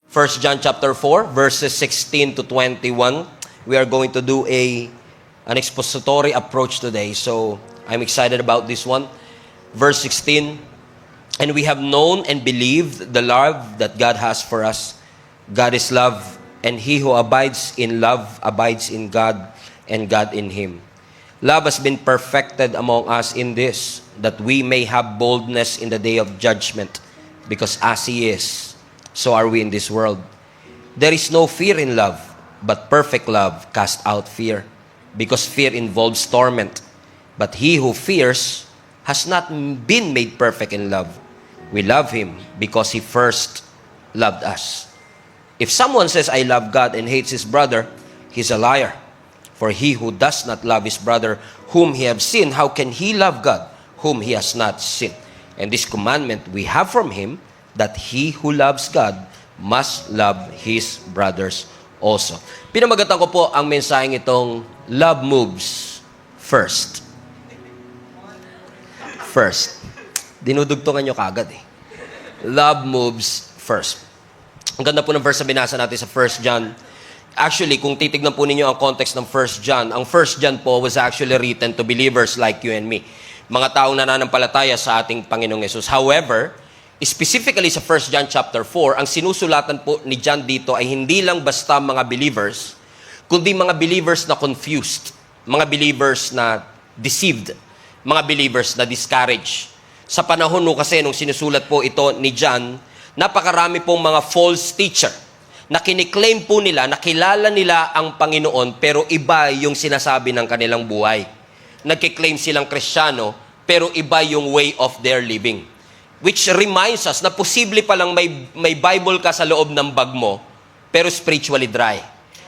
1 John chapter 4, verses 16 to 21. We are going to do an expository approach today. So I'm excited about this one. Verse 16, and we have known and believed the love that God has for us. God is love, and he who abides in love abides in God, and God in him. Love has been perfected among us in this, that we may have boldness in the day of judgment, because as he is, so are we in this world. There is no fear in love, but perfect love casts out fear, because fear involves torment. But he who fears has not been made perfect in love. We love him because he first loved us. If someone says, I love God and hates his brother, he's a liar. For he who does not love his brother whom he has seen, how can he love God whom he has not seen? And this commandment we have from him, that he who loves God must love his brothers also. Pinamagatan ko po ang mensaheng itong love moves first. First. Dinudugtungan nyo kagad eh. Love moves first. Ang ganda po ng verse na binasa natin sa 1 John. Actually, kung titignan po ninyo ang context ng 1 John, ang 1 John po was actually written to believers like you and me. Mga taong nananampalataya sa ating Panginoong Yesus. However, specifically sa 1 John chapter 4, ang sinusulatan po ni John dito ay hindi lang basta mga believers, kundi mga believers na confused, mga believers na deceived, mga believers na discouraged. Sa panahon no kasi nung sinusulat po ito ni John, napakarami pong mga false teacher na kiniklaim po nila, nakilala nila ang Panginoon, pero iba yung sinasabi ng kanilang buhay. Nagkiklaim silang Kristiyano, pero iba yung way of their living. Which reminds us na posible palang may Bible ka sa loob ng bag mo, pero spiritually dry.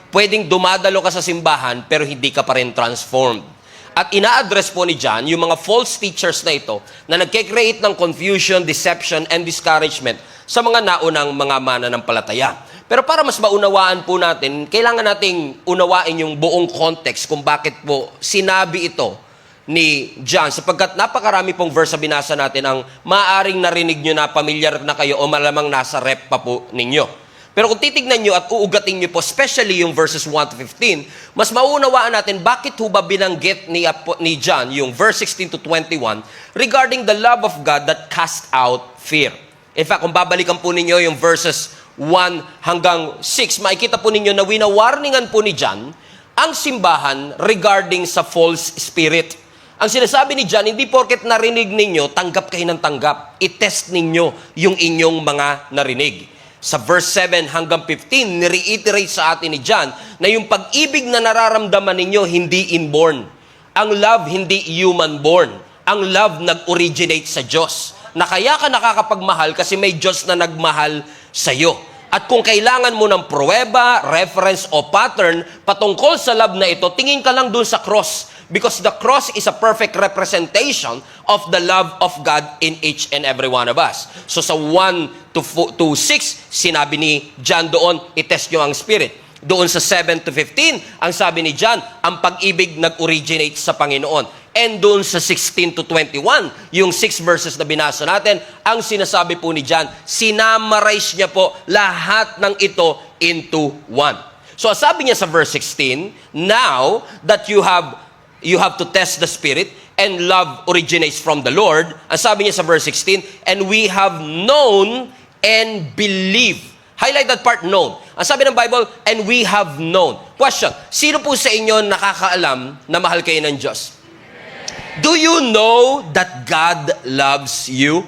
Pwedeng dumadalo ka sa simbahan, pero hindi ka pa rin transformed. At ina-address po ni John yung mga false teachers na ito na nagkikreate ng confusion, deception, and discouragement sa mga naunang mga mananampalataya. Pero para mas maunawaan po natin, kailangan nating unawain yung buong context kung bakit po sinabi ito ni John, sapagkat napakarami pong verse na binasa natin ang maaaring narinig nyo na pamilyar na kayo o malamang nasa rep pa po ninyo. Pero kung titignan nyo at uugatin nyo po, especially yung verses 1 to 15, mas mauunawaan natin bakit ho ba binanggit ni John yung verse 16 to 21 regarding the love of God that cast out fear. In fact, kung babalikan po ninyo yung verses 1 hanggang 6, makikita po ninyo na winawarningan po ni John ang simbahan regarding sa false spirit. Ang sinasabi ni John, hindi porket narinig ninyo, tanggap kayo ng tanggap. I-test ninyo yung inyong mga narinig. Sa verse 7 hanggang 15, nireiterate sa atin ni John na yung pag-ibig na nararamdaman ninyo, hindi inborn. Ang love, hindi human-born. Ang love nag-originate sa Diyos. Na kaya ka nakakapagmahal kasi may Diyos na nagmahal sa'yo. At kung kailangan mo ng pruweba, reference o pattern patungkol sa love na ito, tingin ka lang dun sa cross. Because the cross is a perfect representation of the love of God in each and every one of us. So sa 1 to 6, sinabi ni John doon, itest nyo ang spirit. Doon sa 7 to 15, ang sabi ni John, ang pag-ibig nag-originate sa Panginoon. And doon sa 16 to 21, yung 6 verses na binasa natin, ang sinasabi po ni John, sinamarize niya po lahat ng ito into one. So sabi niya sa verse 16, now that you have to test the spirit and love originates from the Lord. Ang sabi niya sa verse 16, and we have known and believed. Highlight that part, known. Ang sabi ng Bible, and we have known. Question, sino po sa inyo nakakaalam na mahal kayo ng Diyos? Do you know that God loves you?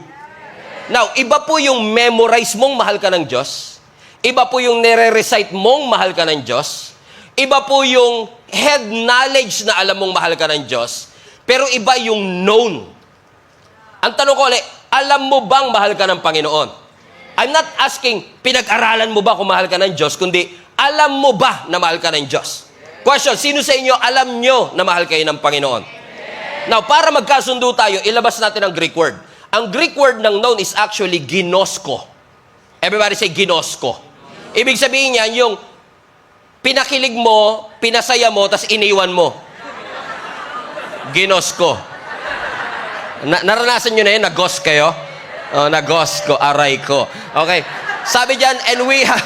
Now, iba po yung memorize mong mahal ka ng Diyos. Iba po yung nire-recite mong mahal ka ng Diyos. Iba po yung head knowledge na alam mong mahal ka ng Diyos. Pero iba yung known. Ang tanong ko ulit, alam mo bang mahal ka ng Panginoon? I'm not asking, pinag-aralan mo ba kung mahal ka ng Diyos, kundi alam mo ba na mahal ka ng Diyos? Question, sino sa inyo alam nyo na mahal kayo ng Panginoon? Now, para magkasundo tayo, ilabas natin ang Greek word. Ang Greek word ng known is actually ginosko. Everybody say ginosko. Ibig sabihin niyan, yung pinakilig mo, pinasaya mo, tas iniwan mo. Ginosko. Naranasan nyo na yun, nagos kayo? Nagos ko, aray ko. Okay. Sabi diyan, and we have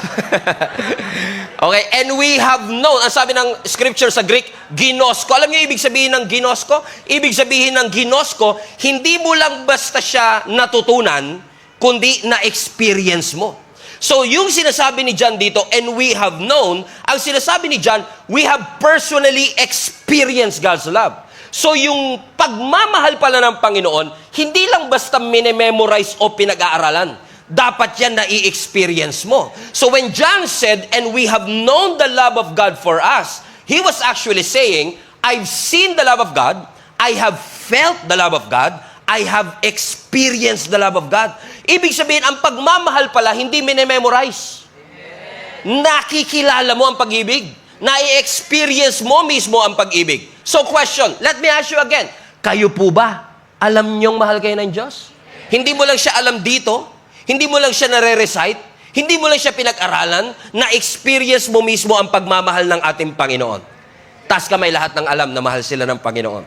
okay, and we have known. Ang sabi ng scripture sa Greek, ginosko. Alam niyo ibig sabihin ng ginosko? Ibig sabihin ng ginosko, hindi mo lang basta siya natutunan, kundi na-experience mo. So, yung sinasabi ni John dito, and we have known, ang sinasabi ni John, we have personally experienced God's love. So, yung pagmamahal pala ng Panginoon, hindi lang basta minememorize o pinag-aaralan. Dapat yan na i-experience mo. So, when John said, and we have known the love of God for us, he was actually saying, I've seen the love of God, I have felt the love of God, I have experienced the love of God. Ibig sabihin, ang pagmamahal pala, hindi minememorize. Nakikilala mo ang pag-ibig. Na-experience mo mismo ang pag-ibig. So question, let me ask you again. Kayo po ba, alam niyong mahal kayo ng Diyos? Hindi mo lang siya alam dito, hindi mo lang siya nare-recite, hindi mo lang siya pinag-aralan, na-experience mo mismo ang pagmamahal ng ating Panginoon. Tas kamay lahat ng alam na mahal sila ng Panginoon.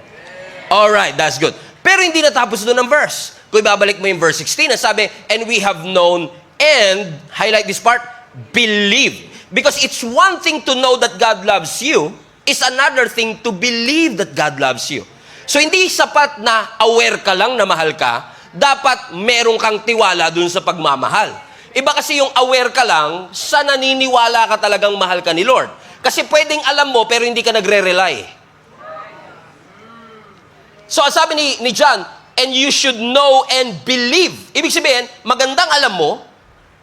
Alright, that's good. Pero hindi natapos doon ang verse. Kung ibabalik mo yung verse 16, sabi, and we have known and, highlight this part, believe. Because it's one thing to know that God loves you, it's another thing to believe that God loves you. So hindi sapat na aware ka lang na mahal ka, dapat meron kang tiwala dun sa pagmamahal. Iba kasi yung aware ka lang sa naniniwala ka talagang mahal ka ni Lord. Kasi pwedeng alam mo pero hindi ka nagre-rely. So, sabi ni John, and you should know and believe. Ibig sabihin, magandang alam mo,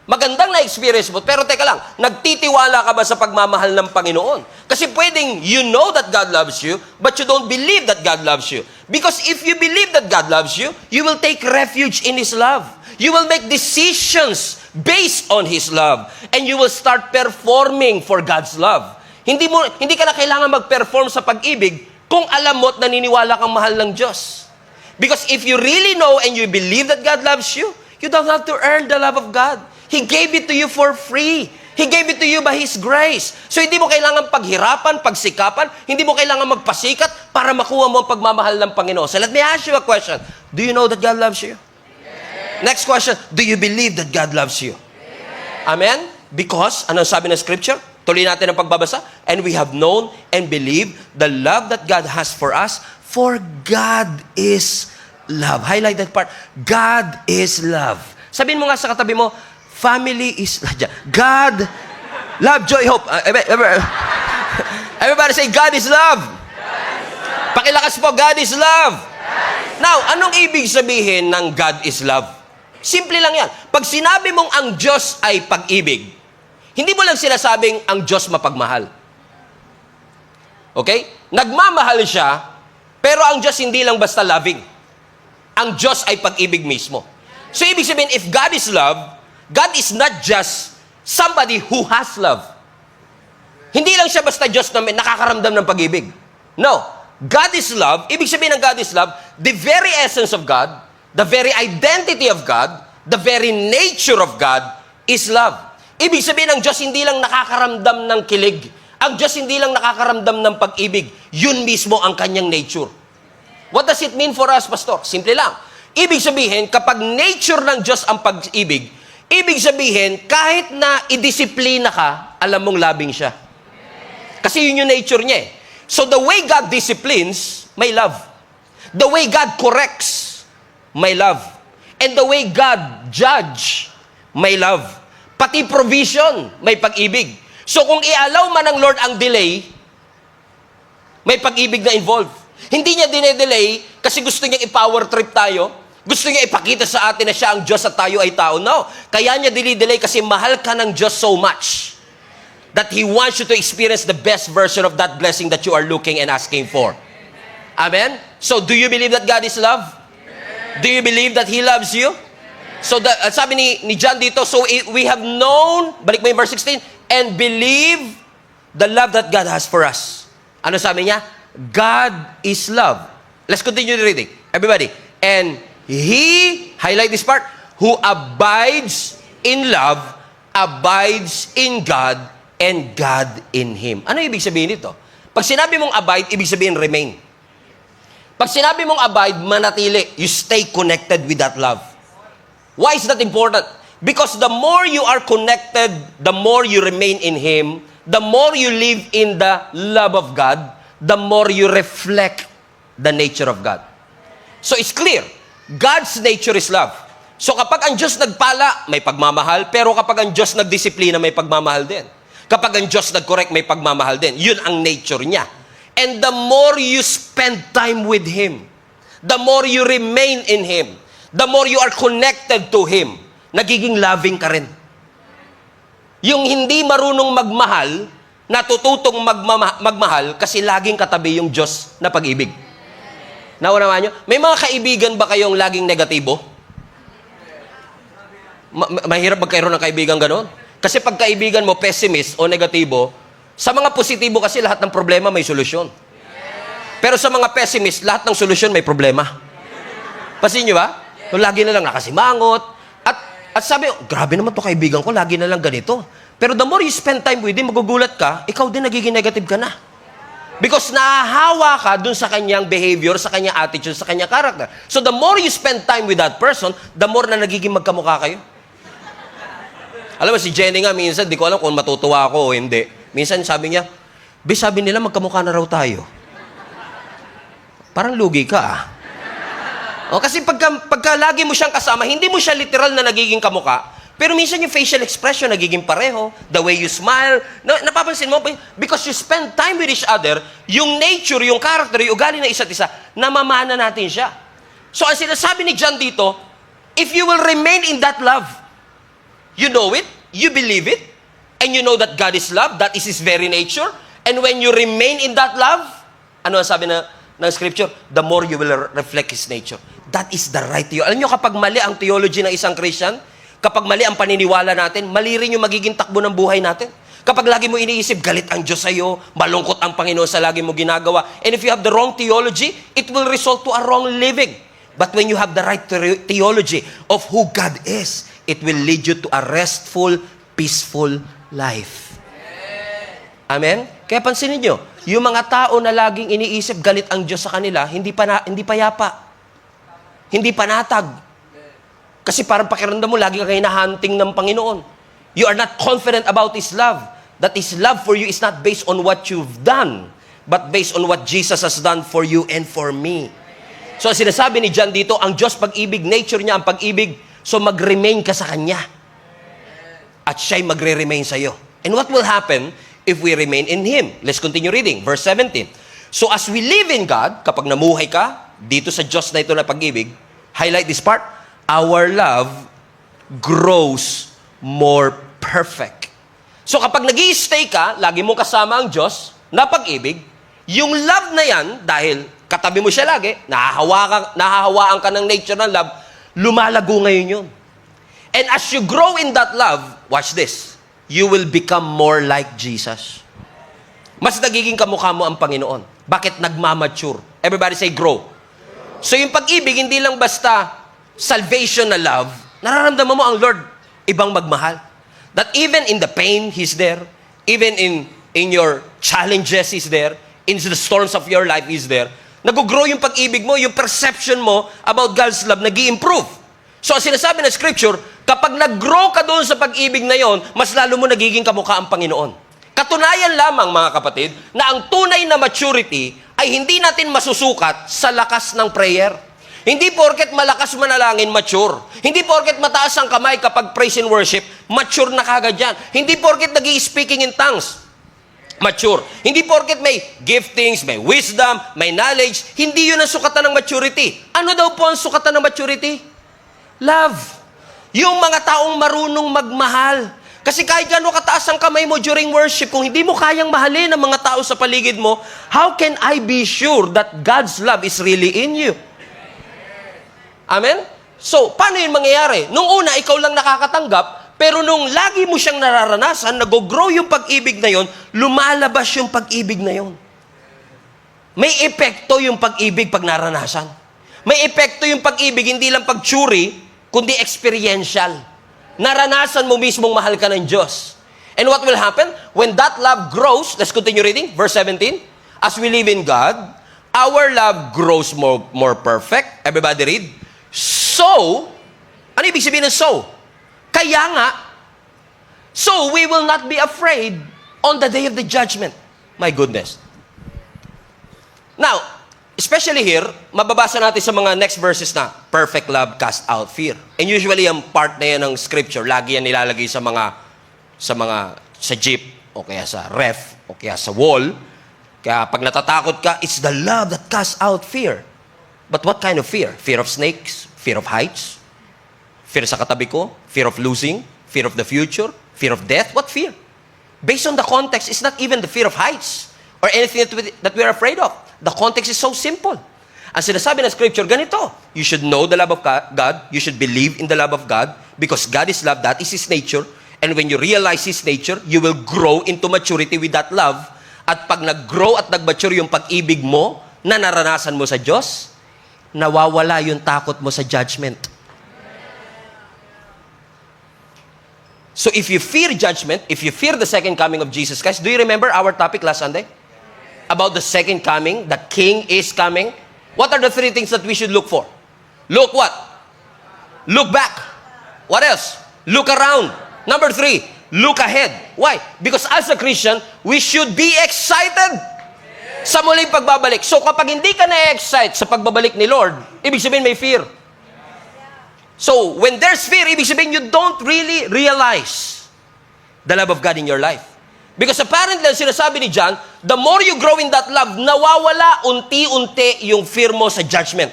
magandang na-experience mo, pero teka lang, nagtitiwala ka ba sa pagmamahal ng Panginoon? Kasi pwedeng you know that God loves you, but you don't believe that God loves you. Because if you believe that God loves you, you will take refuge in His love. You will make decisions based on His love. And you will start performing for God's love. Hindi ka na kailangan mag-perform sa pag-ibig kung alam mo at naniniwala kang mahal ng Diyos. Because if you really know and you believe that God loves you, you don't have to earn the love of God. He gave it to you for free. He gave it to you by His grace. So hindi mo kailangan paghirapan, pagsikapan, hindi mo kailangan magpasikat para makuha mo ang pagmamahal ng Panginoon. So let me ask you a question. Do you know that God loves you? Yes. Next question, do you believe that God loves you? Yes. Amen? Because, anong sabi ng scripture? Tuloy natin ang pagbabasa. And we have known and believed the love that God has for us, for God is love. Highlight that part. God is love. Sabihin mo nga sa katabi mo, family is... God, love, joy, hope. Everybody say, God is love. Pakilakas po, God is love. Now, anong ibig sabihin ng God is love? Simple lang yan. Pag sinabi mong ang Diyos ay pag-ibig, hindi mo lang sinasabing ang Diyos mapagmahal. Okay? Nagmamahal siya, pero ang Diyos hindi lang basta loving. Ang Diyos ay pag-ibig mismo. So, ibig sabihin, if God is love, God is not just somebody who has love. Hindi lang siya basta Diyos na nakakaramdam ng pag-ibig. No. God is love. Ibig sabihin ng God is love, the very essence of God, the very identity of God, the very nature of God is love. Ibig sabihin ng Diyos hindi lang nakakaramdam ng kilig. Ang Diyos hindi lang nakakaramdam ng pag-ibig. Yun mismo ang kanyang nature. What does it mean for us, Pastor? Simple lang. Ibig sabihin, kapag nature ng Diyos ang pag-ibig, ibig sabihin, kahit na idisiplina ka, alam mong loving siya. Kasi yun yung nature niya eh. So the way God disciplines, may love. The way God corrects, may love. And the way God judge, may love. Pati provision, may pag-ibig. So kung i-allow man ng Lord ang delay, may pag-ibig na involved. Hindi niya dine-delay kasi gusto niya i-power trip tayo. Gusto niya ipakita sa atin na siya ang Diyos at tayo ay tao. No. Kaya niya dine-delay kasi mahal ka ng Diyos so much that He wants you to experience the best version of that blessing that you are looking and asking for. Amen? So do you believe that God is love? Do you believe that He loves you? So sabi ni John dito, so we have known, balik mo yung verse 16, and believe the love that God has for us. Ano sabi niya? God is love. Let's continue the reading. Everybody. And He, highlight this part, who abides in love, abides in God, and God in Him. Ano ibig sabihin nito? Pag sinabi mong abide, ibig sabihin remain. Pag sinabi mong abide, manatili. You stay connected with that love. Why is that important? Because the more you are connected, the more you remain in Him, the more you live in the love of God, the more you reflect the nature of God. So it's clear, God's nature is love. So kapag ang Diyos nagpala, may pagmamahal, pero kapag ang Diyos nagdisiplina, may pagmamahal din. Kapag ang Diyos nag-correct, may pagmamahal din. Yun ang nature niya. And the more you spend time with Him, the more you remain in Him, the more you are connected to Him, nagiging loving ka rin. Yung hindi marunong magmahal, natututong magmahal kasi laging katabi yung Diyos na pag-ibig. Naunawaan nyo? May mga kaibigan ba kayong laging negatibo? Mahirap magkaroon ng kaibigan ganon? Kasi pag kaibigan mo pessimist o negatibo, sa mga positibo kasi lahat ng problema may solusyon. Pero sa mga pessimist, lahat ng solusyon may problema. Pasin nyo ba? So, lagi na lang nakasimangot. At sabi, grabe naman to kaibigan ko, lagi na lang ganito. Pero the more you spend time with him, magugulat ka, ikaw din nagiging negative ka na. Because nahahawa ka dun sa kanyang behavior, sa kanyang attitude, sa kanyang character. So the more you spend time with that person, the more na nagiging magkamukha kayo. Alam mo, si Jenny nga minsan, di ko alam kung matutuwa ako o hindi. Minsan sabi niya, sabi nila magkamukha na raw tayo. Parang lugi ka ah. O, kasi pagka lagi mo siyang kasama, hindi mo siya literal na nagiging kamukha, pero minsan yung facial expression nagiging pareho, the way you smile, napapansin mo, because you spend time with each other, yung nature, yung character, yung ugali na isa't isa, namamana natin siya. So, ang sinasabi ni John dito, if you will remain in that love, you know it, you believe it, and you know that God is love, that is His very nature, and when you remain in that love, ano ang sabi ng Scripture? The more you will reflect His nature. That is the right theology. Alam nyo, kapag mali ang theology ng isang Christian, kapag mali ang paniniwala natin, mali rin yung magiging takbo ng buhay natin. Kapag lagi mo iniisip, galit ang Diyos sa'yo, malungkot ang Panginoon sa lagi mo ginagawa. And if you have the wrong theology, it will result to a wrong living. But when you have the right theology of who God is, it will lead you to a restful, peaceful life. Amen? Kaya pansinin nyo, yung mga tao na laging iniisip galit ang Diyos sa kanila, hindi payapa. Hindi panatag. Kasi parang pakiramdam mo, lagi ka hinahunting ng Panginoon. You are not confident about His love. That His love for you is not based on what you've done, but based on what Jesus has done for you and for me. So, sinasabi ni John dito, ang Diyos pag-ibig, nature niya ang pag-ibig, so mag-remain ka sa Kanya. At siya'y magre-remain sa iyo. And what will happen if we remain in Him? Let's continue reading. Verse 17. So as we live in God, kapag namuhay ka, dito sa Diyos na ito na pag-ibig, highlight this part, our love grows more perfect. So kapag nag-i-stay ka, lagi mo kasama ang Diyos na pag-ibig, yung love na yan, dahil katabi mo siya lagi, nahahawaan ka ng nature ng love, lumalago ngayon yun. And as you grow in that love, watch this, you will become more like Jesus. Mas nagiging kamukha mo ang Panginoon. Bakit? Nagmamature. Everybody say grow. So yung pag-ibig, hindi lang basta salvation na love, nararamdaman mo ang Lord, ibang magmahal. That even in the pain, He's there. Even in your challenges, He's there. In the storms of your life, He's there. Nag-grow yung pag-ibig mo, yung perception mo about God's love, nag-i-improve. So ang sinasabi ng Scripture, kapag nag-grow ka doon sa pag-ibig na yon, mas lalo mo nagiging kamukha ang Panginoon. Katunayan lamang, mga kapatid, na ang tunay na maturity ay hindi natin masusukat sa lakas ng prayer. Hindi porket malakas manalangin, mature. Hindi porket mataas ang kamay kapag praise and worship, mature na kagad yan. Hindi porket nag-i-speaking in tongues, mature. Hindi porket may giftings, may wisdom, may knowledge, hindi yun ang sukatan ng maturity. Ano daw po ang sukatan ng maturity? Love. Yung mga taong marunong magmahal. Kasi kahit gano'n kataas ang kamay mo during worship, kung hindi mo kayang mahalin ang mga tao sa paligid mo, how can I be sure that God's love is really in you? Amen? So, paano yun mangyayari? Nung una, ikaw lang nakakatanggap, pero nung lagi mo siyang nararanasan, nag-grow yung pag-ibig na yon, lumalabas yung pag-ibig na yon. May epekto yung pag-ibig pag naranasan. May epekto yung pag-ibig, hindi lang pag-tsuri, kundi experiential. Naranasan mo mismong mahal ka ng Diyos. And what will happen? When that love grows, let's continue reading, verse 17. As we live in God, our love grows more perfect. Everybody read. So, ano ibig sabihin ng so? Kaya nga, so we will not be afraid on the day of the judgment. My goodness. Now, especially here, mababasa natin sa mga next verses na, perfect love cast out fear. And usually, ang part na yan ng scripture, lagi yan nilalagay sa jeep, o kaya sa ref, o kaya sa wall. Kaya pag natatakot ka, it's the love that casts out fear. But what kind of fear? Fear of snakes? Fear of heights? Fear sa katabi ko? Fear of losing? Fear of the future? Fear of death? What fear? Based on the context, it's not even the fear of heights or anything that we are afraid of. The context is so simple. Ang sinasabi ng scripture, ganito. You should know the love of God. You should believe in the love of God because God is love. That is His nature. And when you realize His nature, you will grow into maturity with that love. At pag nag-grow at nag-mature yung pag-ibig mo na naranasan mo sa Diyos, nawawala yung takot mo sa judgment. So if you fear judgment, if you fear the second coming of Jesus Christ, do you remember our topic last Sunday? About the second coming, the King is coming. What are the three things that we should look for? Look what? Look back. What else? Look around. Number 3, look ahead. Why? Because as a Christian, we should be excited sa muling pagbabalik. So kapag hindi ka na-excite sa pagbabalik ni Lord, ibig sabihin may fear. So when there's fear, ibig sabihin you don't really realize the love of God in your life. Because apparently, sinasabi ni John, the more you grow in that love, nawawala unti-unti yung fear mo sa judgment.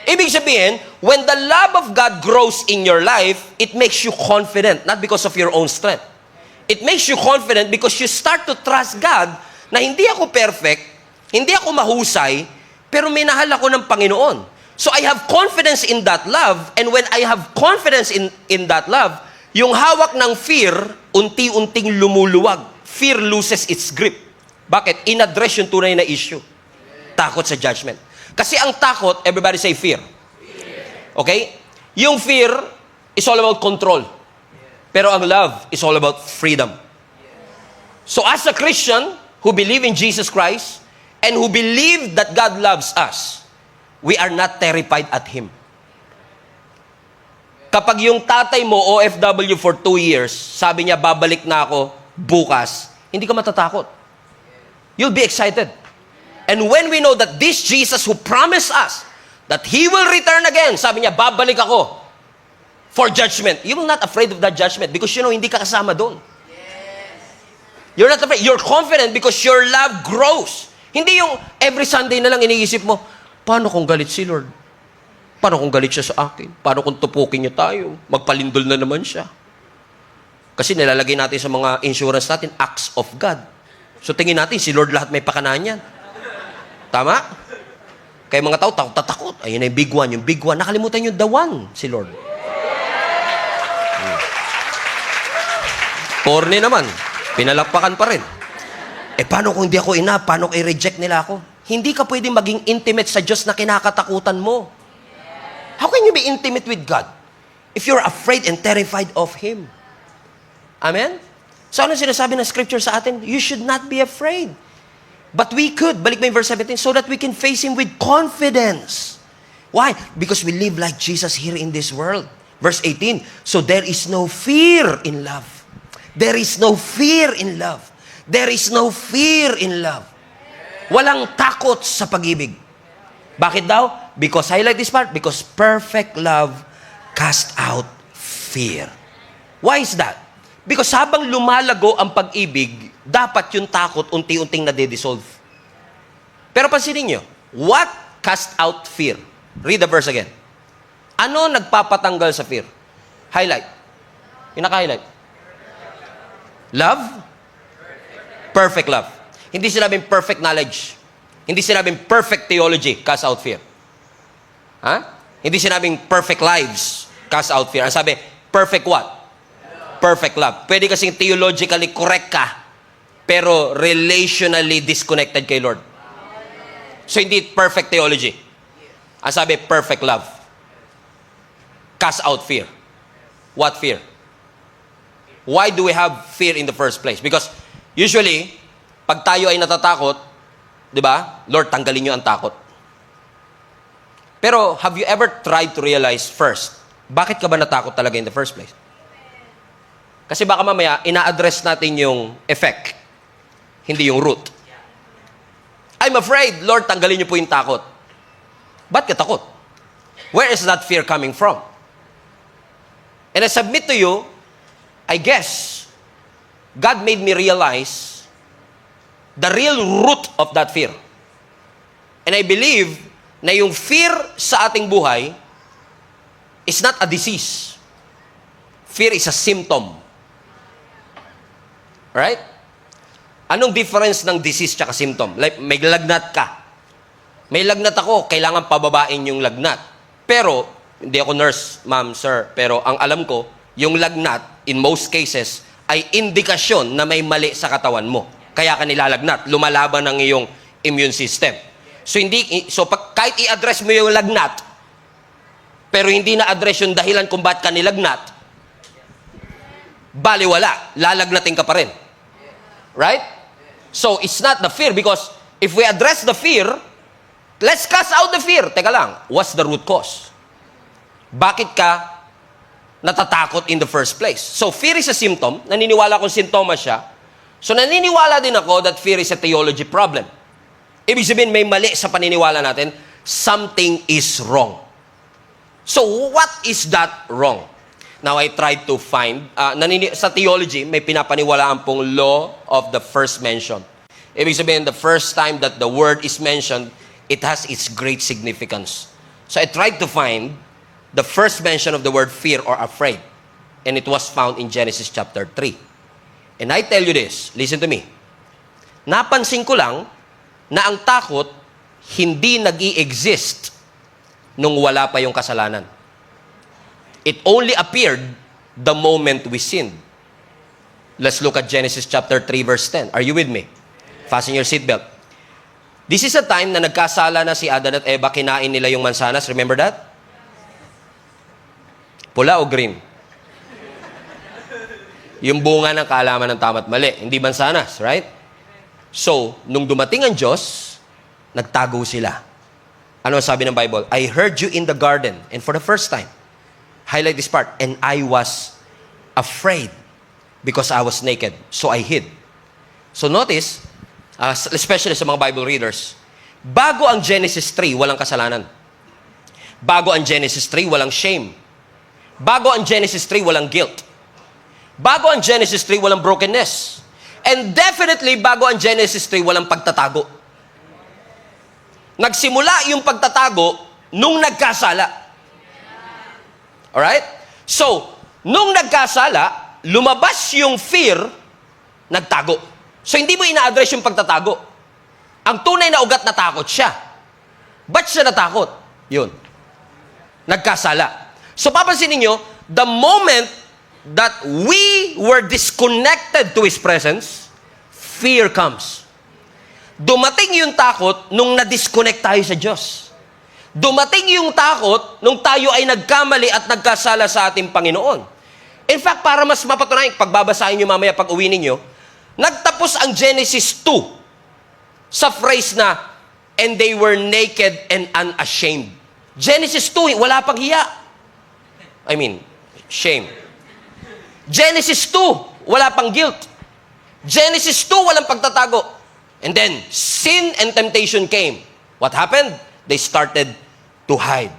Ibig sabihin, when the love of God grows in your life, it makes you confident, not because of your own strength. It makes you confident because you start to trust God na hindi ako perfect, hindi ako mahusay, pero minahal ako ng Panginoon. So I have confidence in that love, and when I have confidence in that love, yung hawak ng fear, unti-unting lumuluwag. Fear loses its grip. Bakit? In-address yung tunay na issue. Takot sa judgment. Kasi ang takot, everybody say fear. Okay? Yung fear is all about control. Pero ang love is all about freedom. So as a Christian who believe in Jesus Christ and who believe that God loves us, we are not terrified at Him. Kapag yung tatay mo, OFW for 2 years, sabi niya, babalik na ako bukas, hindi ka matatakot. You'll be excited. And when we know that this Jesus who promised us that He will return again, sabi niya, babalik ako for judgment. You're not afraid of that judgment because you know, hindi ka kasama doon. You're not afraid. You're confident because your love grows. Hindi yung every Sunday na lang iniisip mo, paano kung galit si Lord? Paano kung galit siya sa akin? Paano kung tupukin niya tayo? Magpalindol na naman siya. Kasi nilalagay natin sa mga insurance natin, acts of God. So tingin natin, si Lord lahat may pakanaan yan. Tama? Kaya mga tao, tatakot. Ayun na yung big one. Yung big one, nakalimutan yung the one, si Lord. Corny naman. Pinalakpakan pa rin. Paano kung hindi ako ina? Paano kung i-reject nila ako? Hindi ka pwedeng maging intimate sa Diyos na kinakatakutan mo. How can you be intimate with God if you're afraid and terrified of Him? Amen? So ano sinasabi ng scripture sa atin? You should not be afraid. But we could, balik mo yung verse 17, so that we can face Him with confidence. Why? Because we live like Jesus here in this world. Verse 18, so there is no fear in love. There is no fear in love. There is no fear in love. Walang takot sa pag-ibig. Bakit daw? Because, highlight this part, because perfect love cast out fear. Why is that? Because habang lumalago ang pag-ibig, dapat yung takot unti-unting nade-dissolve. Pero pansinin nyo, what cast out fear? Read the verse again. Ano nagpapatanggal sa fear? Highlight. Pinaka-highlight. Love? Perfect love. Hindi sinabing perfect knowledge. Hindi sinabing perfect theology, cast out fear. Ha? Hindi sinabing perfect lives, cast out fear. Ang sabi, perfect what? Perfect love. Pwede kasing theologically correct ka, pero relationally disconnected kay Lord. So, hindi perfect theology. Ang sabi, perfect love. Cast out fear. What fear? Why do we have fear in the first place? Because usually, pag tayo ay natatakot, di ba? Lord, tanggalin niyo ang takot. Pero, have you ever tried to realize first, bakit ka ba natakot talaga in the first place? Kasi baka mamaya, ina-address natin yung effect, hindi yung root. I'm afraid, Lord, tanggalin niyo po yung takot. Ba't ka takot? Where is that fear coming from? And I submit to you, I guess, God made me realize the real root of that fear. And I believe na yung fear sa ating buhay is not a disease. Fear is a symptom. Right? Anong difference ng disease tsaka symptom? Like, may lagnat ka. May lagnat ako, kailangan pababain yung lagnat. Pero, hindi ako nurse, ma'am, sir, pero ang alam ko, yung lagnat, in most cases, ay indikasyon na may mali sa katawan mo. Kaya ka nilalagnat, lumalaban ang iyong immune system. So, kahit i-address mo yung lagnat, pero hindi na-address yung dahilan kung ba't ka nilagnat, baliwala, lalagnatin ka pa rin. Right? So, it's not the fear because if we address the fear, let's cast out the fear. Teka lang, what's the root cause? Bakit ka natatakot in the first place? So, fear is a symptom. Naniniwala kong sintomas siya. So, naniniwala din ako that fear is a theology problem. Ibig sabihin, may mali sa paniniwala natin. Something is wrong. So, what is that wrong? Now, I tried to find, sa theology, may pinapaniwalaan pong law of the first mention. Ibig sabihin, the first time that the word is mentioned, it has its great significance. So, I tried to find the first mention of the word fear or afraid. And it was found in Genesis chapter 3. And I tell you this, listen to me. Napansin ko lang na ang takot hindi nag-i-exist nung wala pa yung kasalanan. It only appeared the moment we sinned. Let's look at Genesis chapter 3 verse 10. Are you with me? Fasten your seatbelt. This is a time na nagkasala na si Adan at Eva, kinain nila yung mansanas. Remember that? Pula o green? Yung bunga ng kaalaman ng tama at mali. Hindi mansanas, right? So, nung dumating ang Diyos, nagtago sila. Ano sabi ng Bible? I heard you in the garden. And for the first time, highlight this part, and I was afraid because I was naked. So I hid. So notice, especially sa mga Bible readers, bago ang Genesis 3, walang kasalanan. Bago ang Genesis 3, walang shame. Bago ang Genesis 3, walang guilt. Bago ang Genesis 3, walang brokenness. And definitely, bago ang Genesis 3, walang pagtatago. Nagsimula yung pagtatago nung nagkasala. Alright? So, nung nagkasala, lumabas yung fear, nagtago. So, hindi mo ina-address yung pagtatago. Ang tunay na ugat na takot siya. Ba't siya natakot? Yun. Nagkasala. So, papansin niyo, the moment that we were disconnected to His presence, fear comes. Dumating yung takot nung na-disconnect tayo sa Diyos. Dumating yung takot nung tayo ay nagkamali at nagkasala sa ating Panginoon. In fact, para mas mapatunayan, pagbabasahin nyo mamaya pag uwi ninyo, nagtapos ang Genesis 2 sa phrase na, and they were naked and unashamed. Genesis 2, wala pang hiya. I mean, shame. Genesis 2, wala pang guilt. Genesis 2, walang pagtatago. And then, sin and temptation came. What happened? They started to hide.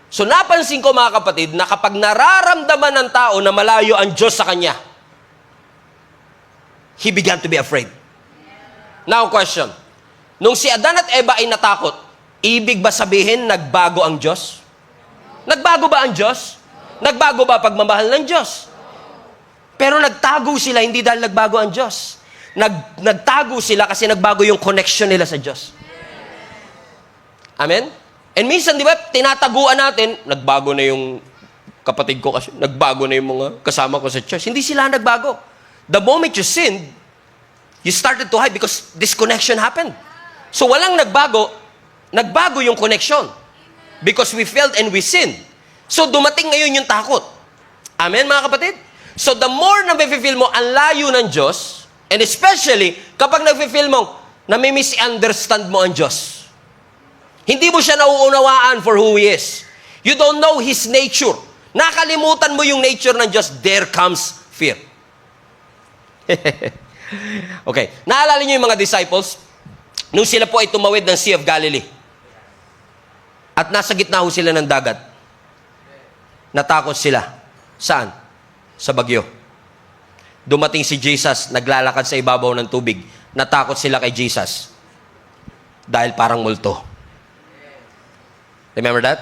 So napansin ko mga kapatid na kapag nararamdaman ng tao na malayo ang Diyos sa kanya, he began to be afraid. Now question, nung si Adan at Eva ay natakot, ibig ba sabihin nagbago ang Diyos? Nagbago ba ang Diyos? Nagbago ba pagmamahal ng Diyos? Pero nagtago sila hindi dahil nagbago ang Diyos. Nagtago sila kasi nagbago yung connection nila sa Diyos. Amen? And minsan, di ba, tinataguan natin, nagbago na yung kapatid ko kasi, nagbago na yung mga kasama ko sa church. Hindi sila nagbago. The moment you sinned, you started to hide because disconnection happened. So walang nagbago yung connection. Because we failed and we sinned. So dumating ngayon yung takot. Amen, mga kapatid? So the more na may-feel mo ang layo ng Diyos, and especially kapag nag-feel mo na may misunderstand mo ang Diyos, hindi mo siya nauunawaan for who He is. You don't know His nature. Nakalimutan mo yung nature ng Diyos, there comes fear. Okay. Naalala niyo yung mga disciples? Nung sila po ay tumawid ng Sea of Galilee. At nasa gitna ho sila ng dagat. Natakot sila. Saan? Sa bagyo. Dumating si Jesus, naglalakad sa ibabaw ng tubig. Natakot sila kay Jesus. Dahil parang multo. Remember that?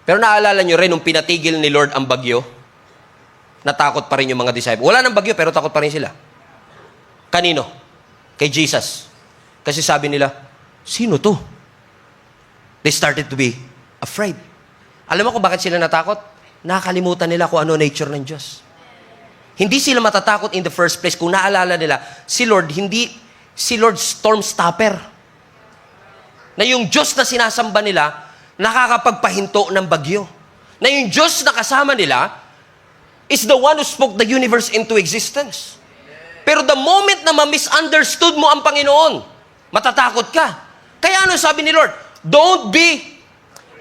Pero naalala nyo rin, nung pinatigil ni Lord ang bagyo, natakot pa rin yung mga disciples. Wala nang bagyo, pero takot pa rin sila. Kanino? Kay Jesus. Kasi sabi nila, sino to? They started to be afraid. Alam mo kung bakit sila natakot? Nakakalimutan nila kung ano nature ng Diyos. Hindi sila matatakot in the first place kung naalala nila, si Lord storm stopper. Na yung Diyos na sinasamba nila, nakakapagpahinto ng bagyo. Na yung Diyos na kasama nila is the one who spoke the universe into existence. Pero the moment na ma-misunderstood mo ang Panginoon, matatakot ka. Kaya ano sabi ni Lord? Don't be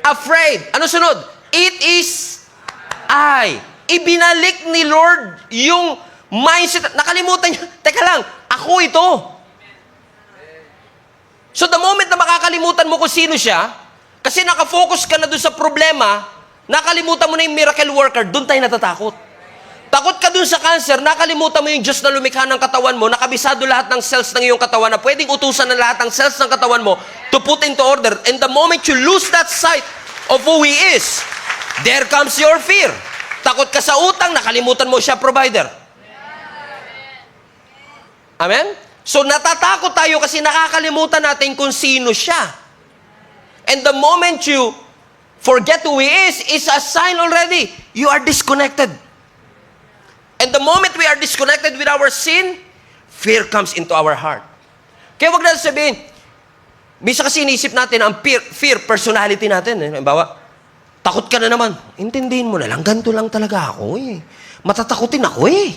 afraid. Ano sunod? It is I. Ibinalik ni Lord yung mindset. Nakalimutan niya. Teka lang, ako ito. So the moment na makakalimutan mo kung sino siya, kasi nakafocus ka na doon sa problema, nakalimutan mo na yung miracle worker, doon tayo natatakot. Takot ka doon sa cancer, nakalimutan mo yung Diyos na lumikha ng katawan mo, nakabisado lahat ng cells ng iyong katawan na pwedeng utusan ng lahat ng cells ng katawan mo to put into order. And the moment you lose that sight of who He is, there comes your fear. Takot ka sa utang, nakalimutan mo siya provider. Amen? So natatakot tayo kasi nakakalimutan natin kung sino siya. And the moment you forget who He is a sign already. You are disconnected. And the moment we are disconnected with our sin, fear comes into our heart. Kaya wag natin sabihin, misa kasi inisip natin ang fear personality natin. Halimbawa, takot ka na naman. Intindihin mo na lang, ganito lang talaga ako eh. Matatakutin ako eh.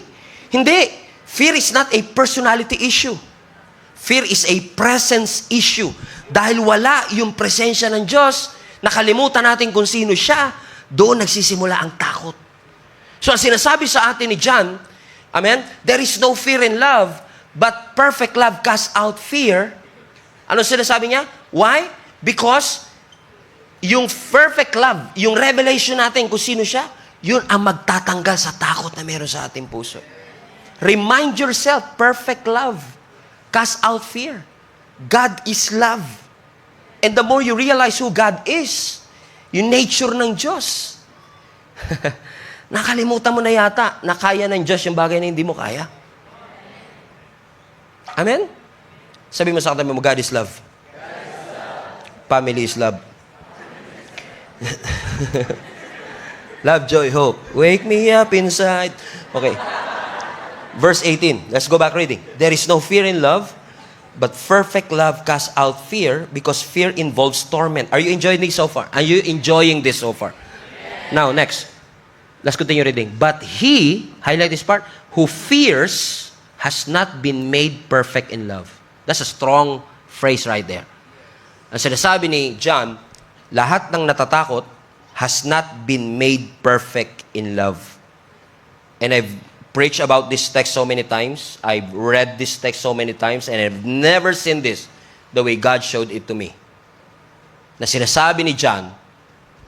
Hindi. Fear is not a personality issue. Fear is a presence issue. Dahil wala yung presensya ng Diyos, nakalimutan natin kung sino siya, doon nagsisimula ang takot. So, ang sinasabi sa atin ni John, amen, there is no fear in love, but perfect love casts out fear. Ano sinasabi niya? Why? Because yung perfect love, yung revelation natin kung sino siya, yun ang magtatanggal sa takot na meron sa ating puso. Remind yourself, perfect love casts out fear. God is love. And the more you realize who God is, yung nature ng Diyos, nakalimutan mo na yata na kaya ng Diyos yung bagay na hindi mo kaya. Amen? Sabi mo sa katabi mo, God is love. Family is love. Love, joy, hope. Wake me up inside. Okay. Verse 18. Let's go back reading. There is no fear in love, but perfect love casts out fear because fear involves torment. Are you enjoying this so far? Are you enjoying this so far? Yes. Now, next. Let's continue reading. But he, highlight this part, who fears has not been made perfect in love. That's a strong phrase right there. Ang sinasabi ni John, lahat ng natatakot has not been made perfect in love. And I've preached about this text so many times. I've read this text so many times, and I've never seen this the way God showed it to me. Na sinasabi ni John,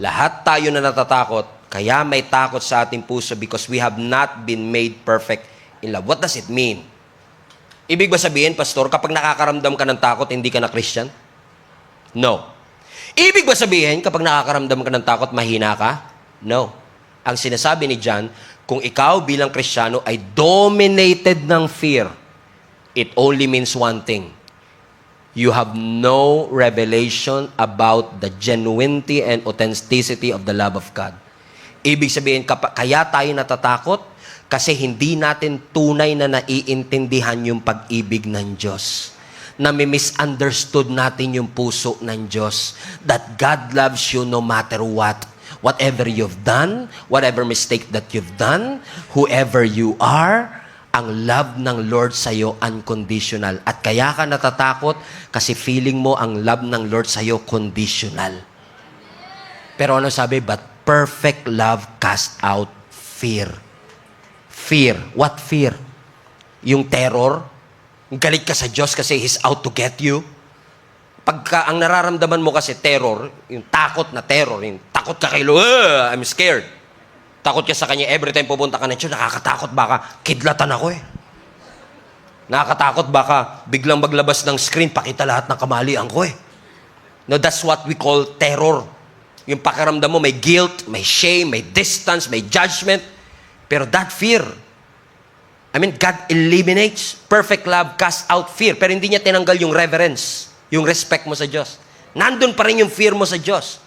lahat tayo na natatakot, kaya may takot sa ating puso because we have not been made perfect in love. What does it mean? Ibig ba sabihin, Pastor, kapag nakakaramdam ka ng takot, hindi ka na Christian? No. Ibig ba sabihin, kapag nakakaramdam ka ng takot, mahina ka? No. Ang sinasabi ni John, kung ikaw bilang Kristiyano ay dominated ng fear, it only means one thing. You have no revelation about the genuinity and authenticity of the love of God. Ibig sabihin, kaya tayo natatakot kasi hindi natin tunay na naiintindihan yung pag-ibig ng Diyos. Nami-misunderstood natin yung puso ng Diyos. That God loves you no matter what. Whatever you've done, whatever mistake that you've done, whoever you are, ang love ng Lord sa'yo unconditional. At kaya ka natatakot kasi feeling mo ang love ng Lord sa'yo conditional. Pero ano sabi? But perfect love casts out fear. Fear. What fear? Yung terror, galit ka sa Diyos kasi He's out to get you. Pagka ang nararamdaman mo kasi terror, yung takot na terror, yung takot ka kay Lord, I'm scared. Takot ka sa Kanya, every time pupunta ka ng church, nakakatakot baka kidlatan ako eh. Nakakatakot baka biglang maglabas ng screen, pakita lahat ng kamalian ko eh. No, that's what we call terror. Yung pakiramdam mo, may guilt, may shame, may distance, may judgment. Pero that fear, God eliminates. Perfect love casts out fear. Pero hindi niya tinanggal yung reverence, yung respect mo sa Diyos. Nandun pa rin yung fear mo sa Diyos.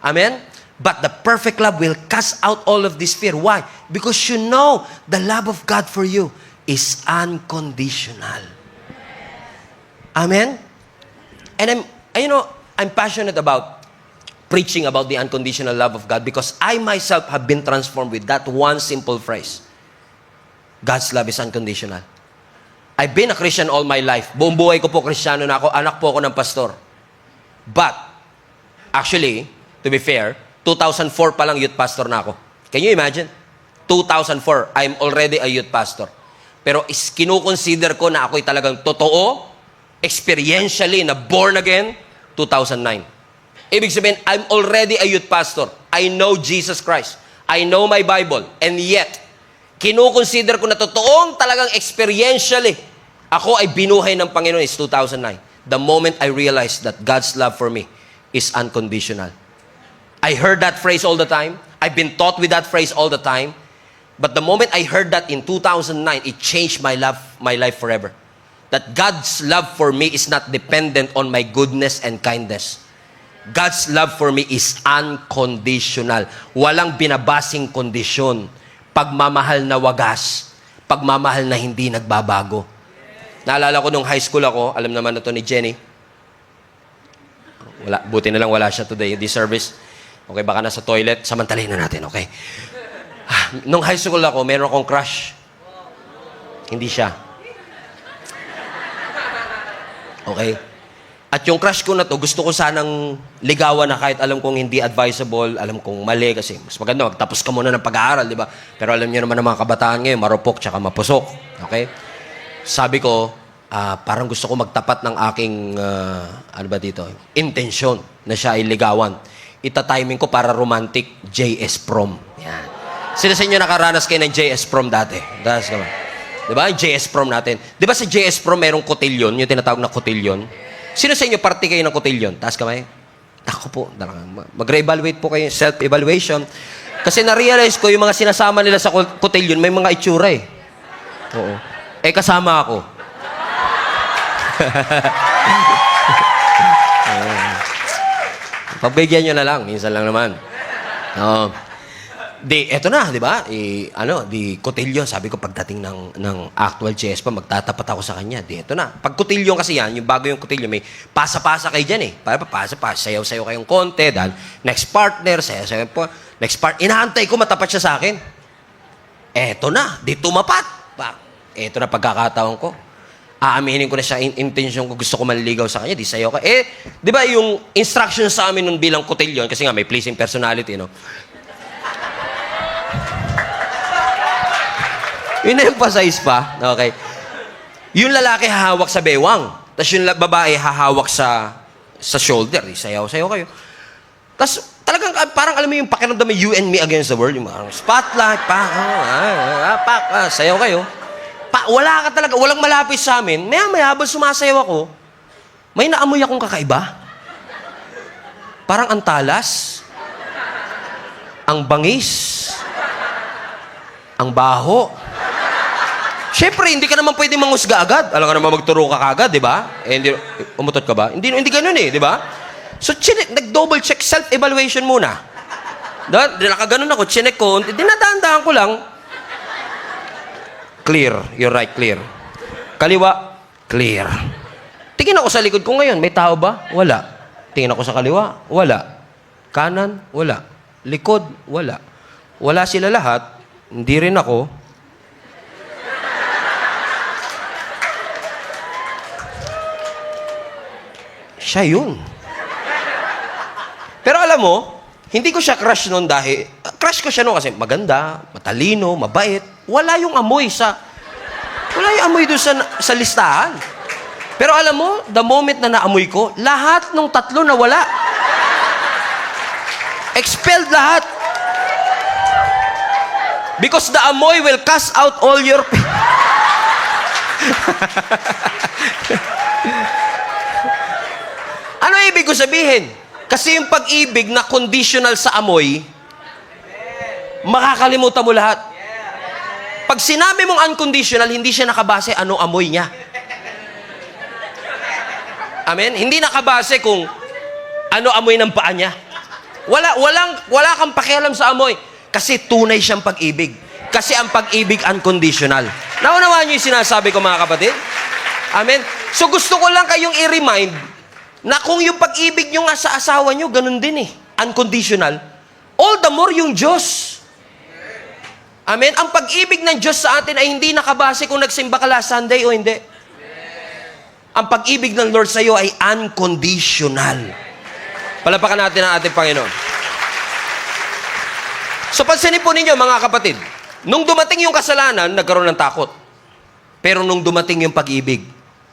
Amen? But the perfect love will cast out all of this fear. Why? Because you know the love of God for you is unconditional. Amen? And I'm passionate about preaching about the unconditional love of God because I myself have been transformed with that one simple phrase. God's love is unconditional. I've been a Christian all my life. Buong buhay ko po Kristiyano na ako. Anak po ako ng pastor. But, actually, to be fair, 2004 pa lang youth pastor na ako. Can you imagine? 2004, I'm already a youth pastor. Pero kinukonsider ko na ako'y talagang totoo, experientially, na born again, 2009. Ibig sabihin, I'm already a youth pastor. I know Jesus Christ. I know my Bible. And yet, kinukonsider ko na totoong talagang experientially, ako ay binuhay ng Panginoon is 2009. The moment I realized that God's love for me is unconditional. I heard that phrase all the time. I've been taught with that phrase all the time. But the moment I heard that in 2009, it changed my life forever. That God's love for me is not dependent on my goodness and kindness. God's love for me is unconditional. Walang binabasing kondisyon. Pagmamahal na wagas. Pagmamahal na hindi nagbabago. Naalala ko nung high school ako, alam naman na to ni Jenny. Buti na lang wala siya today, this service. Okay, baka nasa toilet. Samantalahin na natin, okay? Nung high school ako, meron akong crush. Hindi siya. Okay? At yung crush ko na to, gusto ko sanang ligawan na kahit alam kong hindi advisable, alam kong mali kasi mas maganda, magtapos ka muna ng pag-aaral, di ba? Pero alam niyo naman ng mga kabataan ngayon, marupok tsaka mapusok. Okay? Sabi ko, parang gusto ko magtapat ng aking, intensyon na siya ay ligawan. Ita-timing ko para romantic JS prom. Yan. Sino sa inyo nakaranas kayo ng JS prom dati? Das naman. Di ba? JS prom natin. Di ba sa JS prom merong cotillion, yung tinatawag na cotillion? Sino sa inyo party kayo ng cotillion? Taas kamay. Ako po. Mag-re-evaluate po kayo, self-evaluation. Kasi na-realize ko yung mga sinasama nila sa cotillion, may mga itsura eh. Oo. Kasama ako. Pagbigyan nyo na lang. Minsan lang naman. Eto na, di ba? Di cotillion. Sabi ko, pagdating ng actual chess pa, magtatapat ako sa kanya. Eto na. Pag cotillion kasi yan, yung bago yung cotillion, may pasa-pasa kayo dyan eh. Pasa-pasa. Sayaw-sayaw kayong konti. Dahil next partner, sayaw-sayaw po. Next partner. Inaantay ko, matapat siya sa akin. Eto na. Di tumapat. Eto na pagkakataon ko. Aaminin ko na siya, intention ko, gusto ko manligaw sa kanya, di sayo ka. Di ba yung instruction sa amin nun bilang cotillion, kasi nga may pleasing personality, no? In-emphasize pa, okay? Yung lalaki hahawak sa bewang, tapos yung babae hahawak sa shoulder, di sayaw-sayaw kayo. Tapos talagang parang alam mo yung pakiramdam mo, you and me against the world, yung spotlight, sayaw kayo. Wala ka talaga, walang malapit sa amin. Maya-maya, habang sumasayaw ako, may naamoy akong kakaiba. Parang ang talas, ang bangis, ang baho. Siyempre, hindi ka naman pwede mangusga agad. Alam ka naman magturo ka kagad, di ba? Umutot ka ba? Hindi ganun eh, di ba? So, nag-double check, self-evaluation muna. Nakaganon ako, chinek ko, dinadaan-daan ko lang. Clear. You're right, clear. Kaliwa, clear. Tingin ako sa likod ko ngayon, may tao ba? Wala. Tingin ako sa kaliwa, wala. Kanan, wala. Likod, wala. Wala sila lahat, hindi rin ako. Siya yun. Pero alam mo, hindi ko siya crush noon dahil, crush ko siya noon kasi maganda, matalino, mabait. Wala yung amoy Wala yung amoy doon sa listahan. Pero alam mo, the moment na naamoy ko, lahat ng tatlo nawala. Expelled lahat. Because the amoy will cast out all your... Ano ibig ko sabihin? Kasi yung pag-ibig na conditional sa amoy, makakalimutan mo lahat. Pag sinabi mong unconditional, hindi siya nakabase anong amoy niya. Amen? Hindi nakabase kung ano amoy ng paa niya. Wala kang pakialam sa amoy. Kasi tunay siyang pag-ibig. Kasi ang pag-ibig unconditional. Naunawaan niyo yung sinasabi ko, mga kapatid? Amen? So gusto ko lang kayong i-remind na kung yung pag-ibig nyo nga sa asawa nyo, ganun din eh. Unconditional. All the more yung Diyos. Amen? Ang pag-ibig ng Diyos sa atin ay hindi nakabase kung nagsimba ka last Sunday o hindi. Ang pag-ibig ng Lord sa iyo ay unconditional. Palapakan natin ang ating Panginoon. So pansinin po ninyo, mga kapatid, nung dumating yung kasalanan, nagkaroon ng takot. Pero nung dumating yung pag-ibig,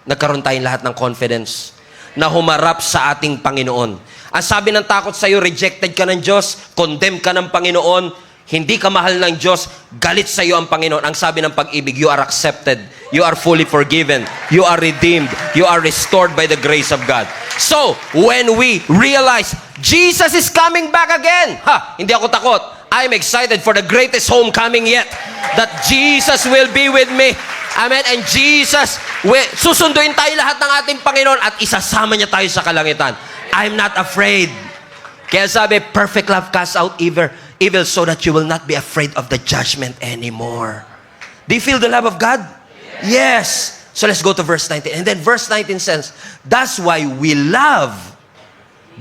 nagkaroon tayong lahat ng confidence na humarap sa ating Panginoon. Ang sabi ng takot sa iyo, rejected ka ng Diyos, condemned ka ng Panginoon, hindi ka mahal ng Diyos, galit sa iyo ang Panginoon. Ang sabi ng pag-ibig, you are accepted, you are fully forgiven, you are redeemed, you are restored by the grace of God. So, when we realize, Jesus is coming back again, hindi ako takot. I'm excited for the greatest homecoming yet, that Jesus will be with me. Amen. And Jesus, susunduin tayo lahat ng ating Panginoon at isasama niya tayo sa kalangitan. I'm not afraid. Kaya sabi, perfect love casts out evil so that you will not be afraid of the judgment anymore. Do you feel the love of God? Yes. So let's go to verse 19. And then verse 19 says, that's why we love,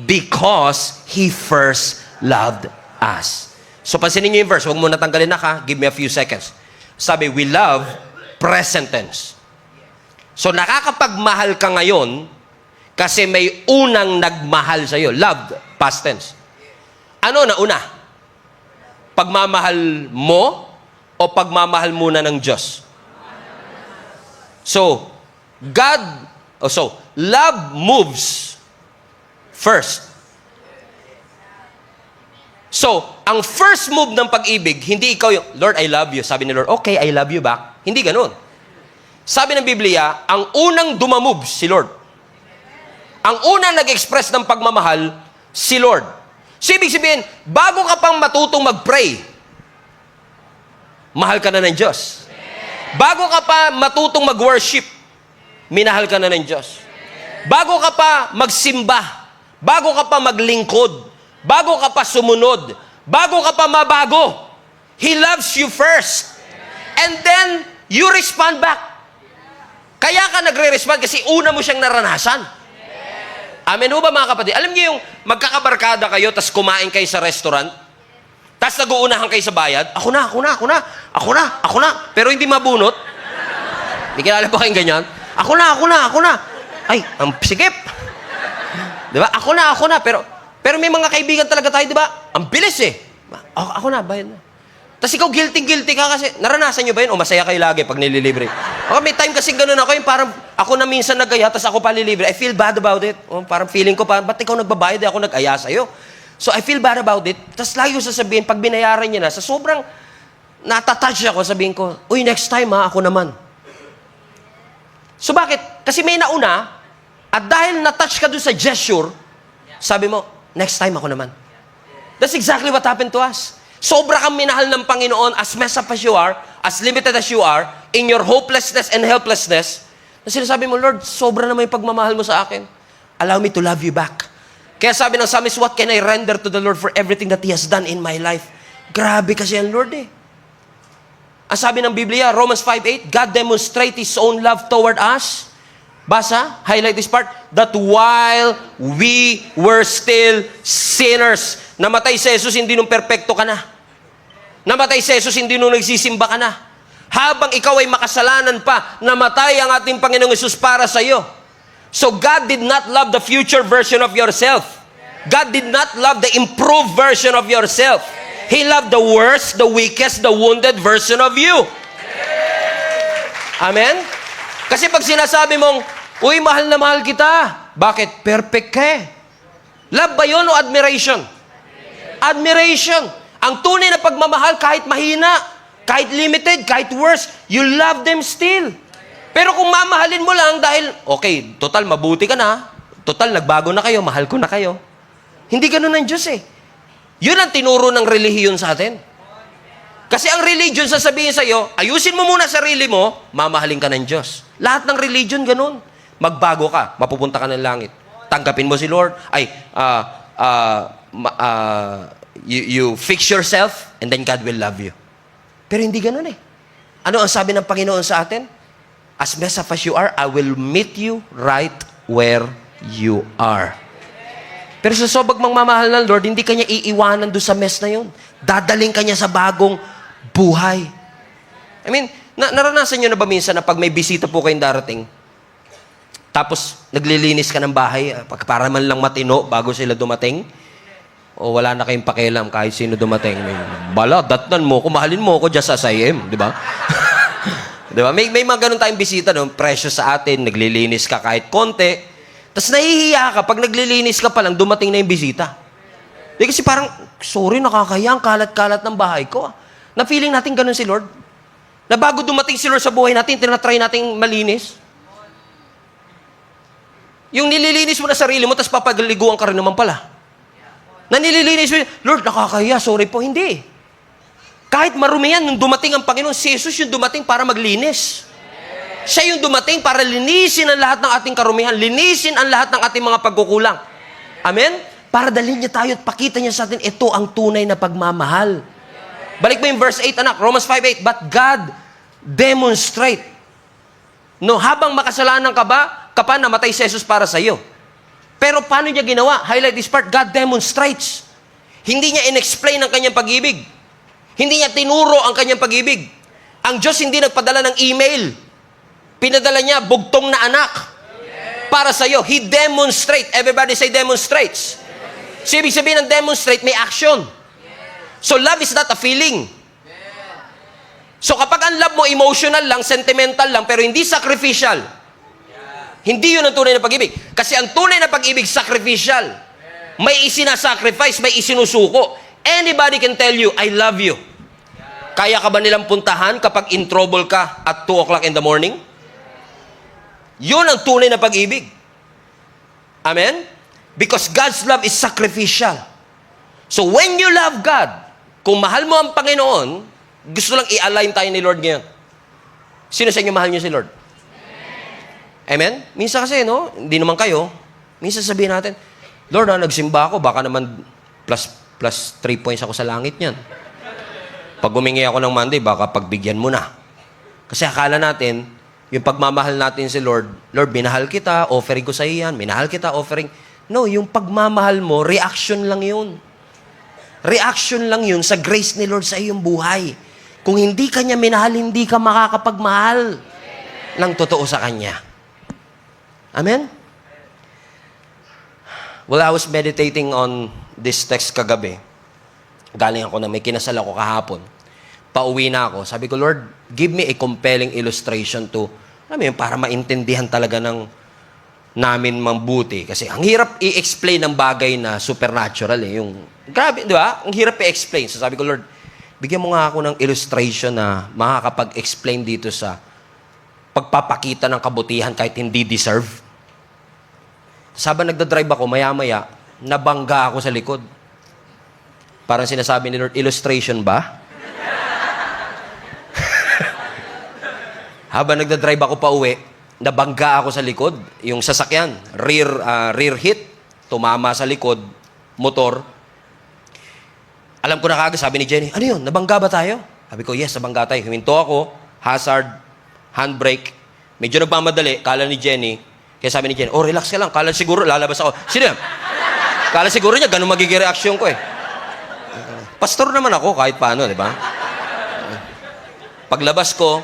because He first loved us. So pansinin niyo yung verse. Huwag mo natanggalin na ka. Give me a few seconds. Sabi, we love, present tense. So, nakakapagmahal ka ngayon kasi may unang nagmahal sa'yo. Loved, past tense. Ano na una? Pagmamahal mo o pagmamahal muna ng Diyos? So, love moves first. So, ang first move ng pag-ibig, hindi ikaw yung, Lord, I love you. Sabi ni Lord, okay, I love you back. Hindi ganun. Sabi ng Biblia, ang unang dumamove, si Lord. Ang unang nag-express ng pagmamahal, si Lord. So, ibig sabihin, bago ka pang matutong mag-pray, mahal ka na ng Diyos. Bago ka pa matutong mag-worship, minahal ka na ng Diyos. Bago ka pa magsimba, bago ka pa maglingkod, bago ka pa sumunod, bago ka pa mabago, He loves you first. And then, you respond back. Kaya ka nagre-respond kasi una mo siyang naranasan. Amen ho ba, mga kapatid? Alam niyo yung magkakabarkada kayo, tas kumain kayo sa restaurant, tas nag-uunahan kayo sa bayad, ako na. Pero hindi mabunot. Hindi kilala ba kayong ganyan? Ako na. Ay, ang sikip. Diba? Ako na. Pero may mga kaibigan talaga tayo, di ba? Ang bilis eh. Ako na, bayad na. Tapos ikaw guilty ka kasi, naranasan nyo ba yun? O masaya kayo lagi pag nililibre. May time kasi ganun ako, yung parang ako na minsan nag-aya, tapos ako pa lilibre. I feel bad about it. Parang feeling ko, ba't ikaw nagbabayad, ako nag-aya sa'yo? So I feel bad about it. Tapos lagi ko sasabihin, pag binayaran niya na, sa sobrang natatouch ako, sabihin ko, uy, next time ako naman. So bakit? Kasi may nauna, at dahil natouch ka doon sa gesture, sabi mo, next time ako naman. That's exactly what happened to us. Sobra kang minahal ng Panginoon, as messed up as you are, as limited as you are, in your hopelessness and helplessness, na sinasabi mo, Lord, sobra naman yung pagmamahal mo sa akin. Allow me to love you back. Kaya sabi ng psalmist, what can I render to the Lord for everything that He has done in my life? Grabe kasi ang Lord eh. Ang sabi ng Biblia, Romans 5:8, God demonstrate His own love toward us. Basa, highlight this part, that while we were still sinners, namatay si Jesus, hindi nung perpekto ka na. Namatay si Jesus, hindi nung nagsisimba ka na. Habang ikaw ay makasalanan pa, namatay ang ating Panginoong Jesus para sa iyo. So God did not love the future version of yourself. God did not love the improved version of yourself. He loved the worst, the weakest, the wounded version of you. Amen? Kasi pag sinasabi mong, uy, mahal na mahal kita. Bakit? Perfect ka eh. Love ba yun o admiration? Admiration. Ang tunay na pagmamahal kahit mahina, kahit limited, kahit worse, you love them still. Pero kung mamahalin mo lang dahil, okay, total, mabuti ka na. Total, nagbago na kayo, mahal ko na kayo. Hindi ganun ang Diyos eh. Yun ang tinuro ng relihiyon sa atin. Kasi ang religion, sasabihin sa'yo, ayusin mo muna sarili mo, mamahalin ka ng Diyos. Lahat ng religion ganun. Magbago ka, mapupunta ka ng langit. Tanggapin mo si Lord. You fix yourself, and then God will love you. Pero hindi ganun eh. Ano ang sabi ng Panginoon sa atin? As messed up as you are, I will meet you right where you are. Pero sa sobag mamamahal ng Lord, hindi kanya iiwanan doon sa mess na yun. Dadaling kanya sa bagong buhay. I mean, naranasan nyo na ba minsan na pag may bisita po kayong darating, tapos naglilinis ka ng bahay, para man lang matino bago sila dumating, o wala na kayong pakialam kahit sino dumating. Bala, datnan mo, kumahalin mo ako just as I am, di ba? Di ba? May mga ganun tayong bisita, no? Precious sa atin, naglilinis ka kahit konti, tapos nahihiya ka, pag naglilinis ka pa lang, dumating na yung bisita. Di kasi parang, sorry, nakakaya, ang kalat-kalat ng bahay ko. Na feeling natin ganun si Lord. Na bago dumating si Lord sa buhay natin, tinatry nating malinis. Yung nililinis mo na sarili mo, tapos papagaliguan ka rin naman pala. Na nililinis mo, Lord, nakakaya, sorry po. Hindi. Kahit marumi yan, nung dumating ang Panginoon, si Jesus yung dumating para maglinis. Siya yung dumating para linisin ang lahat ng ating karumihan, linisin ang lahat ng ating mga pagkukulang. Amen? Para dalhin niya tayo at pakita niya sa atin, ito ang tunay na pagmamahal. Balik mo yung verse 8, anak. Romans 5:8. But God demonstrate. No, habang makasalanan ka pa namatay si Jesus para sa iyo. Pero paano niya ginawa? Highlight this part. God demonstrates. Hindi niya in-explain ang kanyang pag-ibig. Hindi niya tinuro ang kanyang pag-ibig. Ang Diyos hindi nagpadala ng email. Pinadala niya bugtong na anak para sa iyo. He demonstrate. Everybody say demonstrates. So, ibig sabihin ng demonstrate, may action. So, love is not a feeling. So, kapag ang love mo emotional lang, sentimental lang, pero hindi sacrificial, hindi yun ang tunay na pag-ibig. Kasi ang tunay na pag-ibig, sacrificial. May isinasacrifice, may isinusuko. Anybody can tell you, I love you. Kaya ka ba nilang puntahan kapag in trouble ka at 2 o'clock in the morning? Yun ang tunay na pag-ibig. Amen? Because God's love is sacrificial. So when you love God, kung mahal mo ang Panginoon, gusto lang i-align tayo ni Lord ngayon. Sino sa inyo mahal niyo si Lord? Amen? Minsan kasi, no? Hindi naman kayo. Minsan sabihin natin, Lord, nagsimba ako, baka naman plus 3 points ako sa langit niyan. Pag humingi ako ng Monday, baka pagbigyan mo na. Kasi akala natin, yung pagmamahal natin si Lord, Lord, minahal kita, offering ko sa iyo yan, minahal kita, offering. No, yung pagmamahal mo, reaction lang yun. Reaction lang yun sa grace ni Lord sa iyong buhay. Kung hindi ka niya minahal, hindi ka makakapagmahal ng totoo sa Kanya. Amen? Well, I was meditating on this text kagabi. Galing ako na may kinasal ako kahapon. Pauwi na ako. Sabi ko, Lord, give me a compelling illustration to, para maintindihan talaga namin mabuti. Kasi ang hirap i-explain ng bagay na supernatural eh. Yung, grabe, di ba? Ang hirap i-explain. So sabi ko, Lord, bigyan mo nga ako ng illustration na makakapag-explain dito sa pagpapakita ng kabutihan kahit hindi deserve. Sabang nagdadrive ako, maya-maya, nabangga ako sa likod. Parang sinasabi ni Lord, illustration ba? Habang nagdadrive ako pa uwi, nabangga ako sa likod. Yung sasakyan, rear hit, tumama sa likod, motor. Alam ko na kagad, sabi ni Jenny, ano yun, nabangga ba tayo? Sabi ko, yes, nabangga tayo. Huminto ako, hazard, handbrake. Medyo nagmamadali, kala ni Jenny. Kaya sabi ni Jenny, oh, relax ka lang, kala siguro, lalabas ako. Sino yan? Kala siguro niya, ganun magiging reaksyon ko eh. Pastor naman ako, kahit paano, di ba? Paglabas ko,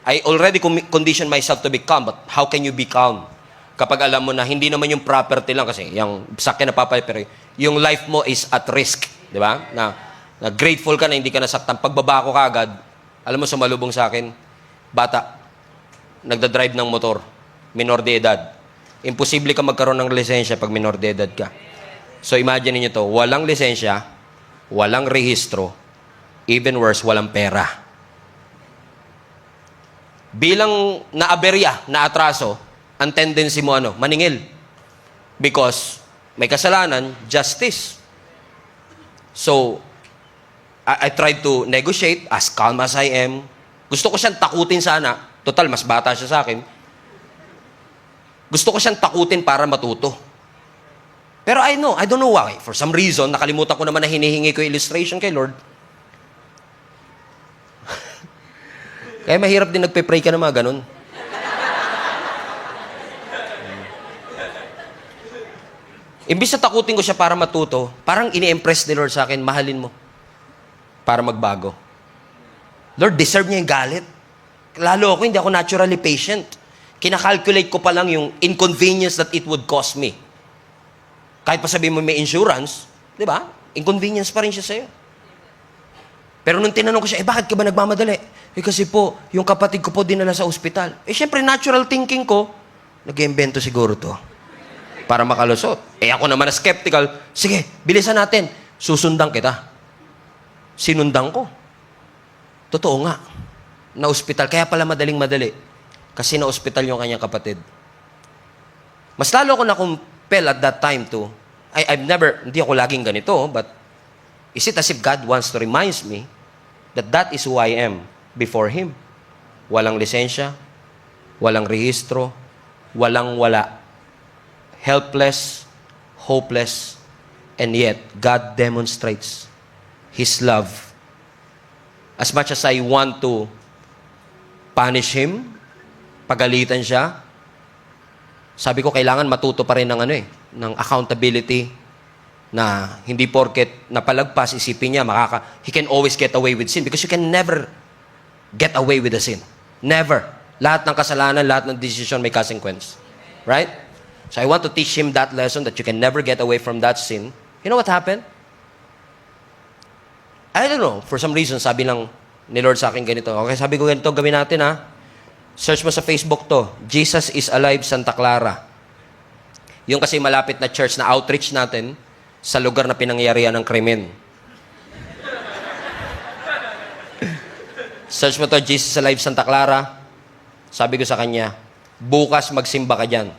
I already conditioned myself to be calm, but how can you be calm? Kapag alam mo na hindi naman yung property lang kasi yung sakyan na papay, pero yung life mo is at risk, di ba? Na grateful ka na hindi ka nasaktan. Pagbaba ko kagad, alam mo sumalubong sa akin, bata, nagdadrive ng motor, minor de edad. Imposible ka magkaroon ng lisensya pag minor de edad ka. So imagine niyo to, walang lisensya, walang rehistro, even worse, walang pera. Bilang naaberya, naatraso, ang tendency mo maningil. Because may kasalanan, justice. So, I tried to negotiate as calm as I am. Gusto ko siyang takutin sana. Total, mas bata siya sa akin. Gusto ko siyang takutin para matuto. Pero I don't know why. For some reason, nakalimutan ko naman na hinihingi ko illustration kay Lord. Kaya mahirap din nagpe-pray ka na mga ganun. Imbis na takutin ko siya para matuto, parang ini-impress ni Lord sa akin, mahalin mo. Para magbago. Lord, deserve niya yung galit. Lalo ako, hindi ako naturally patient. Kinakalculate ko pa lang yung inconvenience that it would cost me. Kahit pa sabihin mo may insurance, di ba? Inconvenience pa rin siya sa'yo. Pero nung tinanong ko siya, bakit ka ba nagmamadali? Kasi po, yung kapatid ko po dinala sa ospital. Siyempre, natural thinking ko, nag-iimbento siguro to. Para makalusot. Ako naman na skeptical, sige, bilisan natin. Susundan kita. Sinundan ko. Totoo nga. Na-ospital. Kaya pala madaling-madali. Kasi na-ospital yung kanyang kapatid. Mas lalo ako na-compel at that time to, hindi ako laging ganito, but is it as if God wants to remind me that is who I am before Him? Walang lisensya, walang rehistro, walang-wala. Helpless, hopeless, and yet God demonstrates His love. As much as I want to punish Him, pagalitan siya, sabi ko kailangan matuto pa rin ng accountability na hindi porket napalagpas, isipin niya, he can always get away with sin because you can never get away with the sin. Never. Lahat ng kasalanan, lahat ng decision may consequence. Right? So I want to teach him that lesson that you can never get away from that sin. You know what happened? I don't know. For some reason, sabi lang ni Lord sa akin ganito. Okay, sabi ko ganito, gawin natin Search mo sa Facebook to. Jesus is Alive Santa Clara. Yung kasi malapit na church na outreach natin sa lugar na pinangyarihan ng krimen. Search mo to, Jesus Alive Santa Clara. Sabi ko sa kanya, bukas magsimba ka dyan.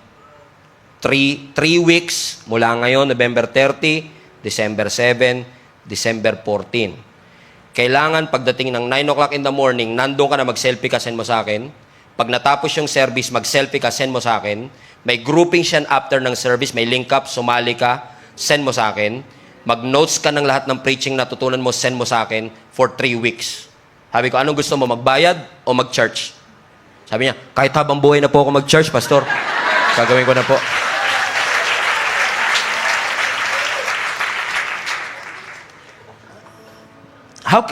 3 weeks mula ngayon, November 30, December 7, December 14. Kailangan pagdating ng 9 o'clock in the morning, nandun ka na mag-selfie ka, send mo sa akin. Pag natapos yung service, mag-selfie ka, send mo sa akin. May grouping siya after ng service, may link up, sumali ka, send mo sa akin. Mag-notes ka ng lahat ng preaching na tutunan mo, send mo sa akin for 3 weeks. Sabi ko, anong gusto mo, magbayad o mag-church? Sabi niya, kahit habang buhay na po ako mag-church, Pastor, gagawin ko na po.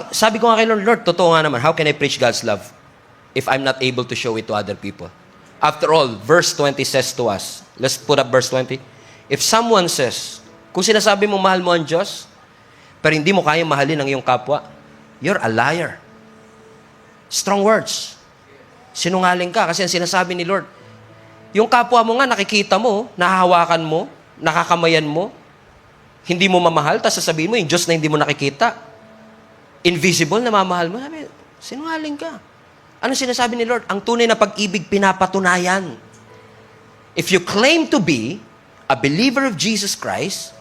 Sabi ko nga kay Lord, totoo nga naman, how can I preach God's love if I'm not able to show it to other people? After all, verse 20 says to us, let's put up verse 20. If someone says, kung sinasabi mo mahal mo ang Diyos, pero hindi mo kayang mahalin ang iyong kapwa, you're a liar. Strong words. Sinungaling ka kasi ang sinasabi ni Lord. Yung kapwa mo nga, nakikita mo, nahahawakan mo, nakakamayan mo, hindi mo mamahal, tapos sasabihin mo, yung Diyos na hindi mo nakikita, invisible na mamahal mo. Sabi, sinungaling ka. Ano sinasabi ni Lord? Ang tunay na pag-ibig pinapatunayan. If you claim to be a believer of Jesus Christ,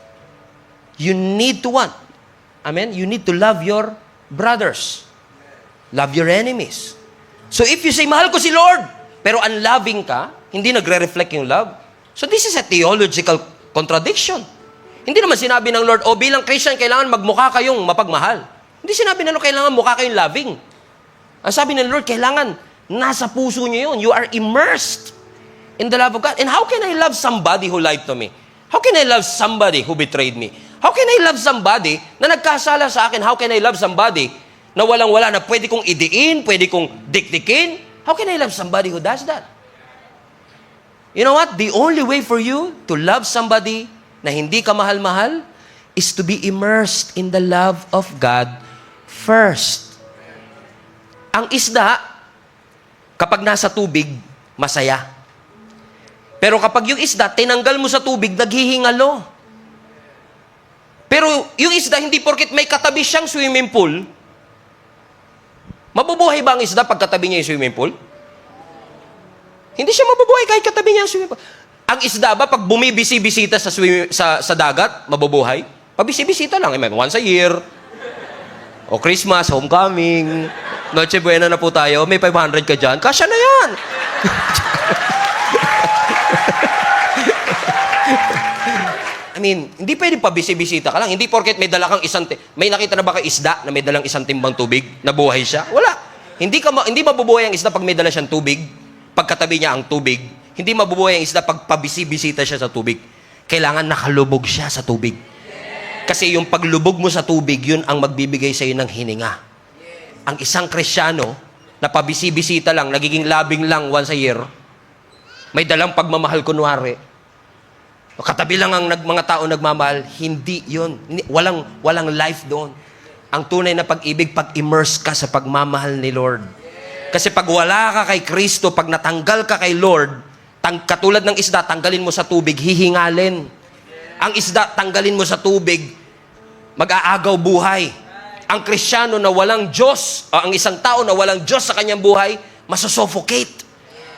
you need to what? Amen? You need to love your brothers. Love your enemies. So if you say, mahal ko si Lord, pero unloving ka, hindi nagre-reflect yung love. So this is a theological contradiction. Hindi naman sinabi ng Lord, bilang Christian, kailangan magmukha kayong mapagmahal. Hindi sinabi na kailangan mukha kayong loving. Ang sabi ng Lord, kailangan nasa puso niyo yun. You are immersed in the love of God. And how can I love somebody who lied to me? How can I love somebody who betrayed me? How can I love somebody na nagkasala sa akin? How can I love somebody na walang-wala, na pwede kong idiin, pwede kong dikdikin? How can I love somebody who does that? You know what? The only way for you to love somebody na hindi ka mahal-mahal is to be immersed in the love of God first. Ang isda, kapag nasa tubig, masaya. Pero kapag yung isda, tinanggal mo sa tubig, naghihingalo. Pero yung isda, hindi porket may katabi siyang swimming pool, mabubuhay ba ang isda pag katabi niya yung swimming pool? Hindi siya mabubuhay kahit katabi niya yung swimming pool. Ang isda ba, pag bumibisi-bisita sa dagat, mabubuhay? Pabisi-bisita lang. Once a year. O Christmas, homecoming. Noche Buena na po tayo. May 500 ka dyan. Kasya na yan. I mean, hindi pwedeng pabisi-bisita ka lang. Hindi porket may dala kang may nakita na ba kayo isda na may dalang isang timbang tubig? Nabuhay siya? Wala. Hindi mabubuhay ang isda pag may dala siyang tubig. Pagkatabi niya ang tubig. Hindi mabubuhay ang isda pag pabisi-bisita siya sa tubig. Kailangan nakalubog siya sa tubig. Kasi yung paglubog mo sa tubig, yun ang magbibigay sa iyo ng hininga. Ang isang Kristiyano na pabisi-bisita lang, nagiging labing lang once a year, may dalang pagmamahal kunwari, katabi lang ang mga tao nagmamahal, hindi yun. Walang life doon. Ang tunay na pag-ibig, pag-immerse ka sa pagmamahal ni Lord. Kasi pag wala ka kay Kristo, pag natanggal ka kay Lord, katulad ng isda, tanggalin mo sa tubig, hihingalin. Ang isda, tanggalin mo sa tubig, mag-aagaw buhay. Ang Kristiyano na walang Diyos, o ang isang tao na walang Diyos sa kanyang buhay, masusuffocate.